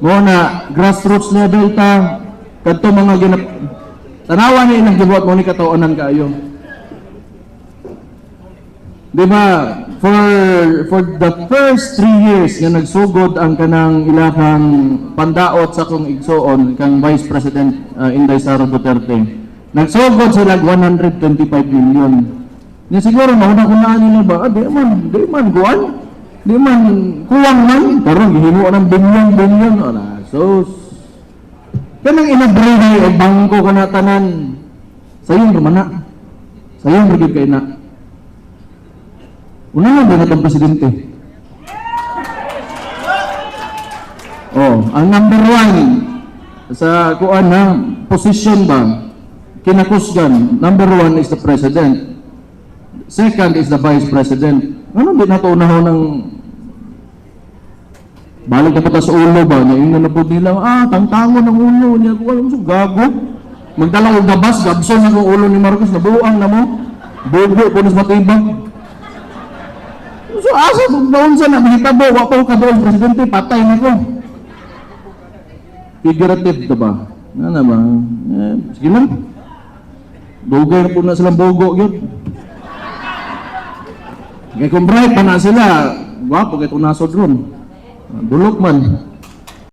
mo na grassroots level ta kadto mga tanawan ni ilang gibuhat mo ni katuonan kaayo. Di ba, for the first 3 years nga nagsugod ang kanang ilahang pandaot sa kong igsoon kang Vice President Inday Sara Duterte, nagsugod sila 125 million. Nga siguro mauna-unaan nila ba, di man kuwang man, pero gihimo ng bilyon-bilyon. So, kanang inabrili o bangko kanatanan, sayong rumana, sayong rigid kayo na. Una nga ba natang presidente? Ang number 1 sa kuan na position ba, kinakusgan, number 1 is the president. Second is the vice president. Ano din nato unahon ng balik na sa ulo ba? Ngayon na po nila, tangtangon ng ulo niya. Kung alam mo, gago. Magdala ko gabas, gabson na kong ulo ni Marcos, nabuang na mo. Bobo, punos matibag. So, asa kung doon sa nabihitabo, wapang ka doon, presidente, patay na ko. Figurative, diba? Ano ba? Sige lang. Bugay na po na silang bogo, yun. Kaya kung bright pa na sila, wapo, kaya itong nasod ron. Dulok man.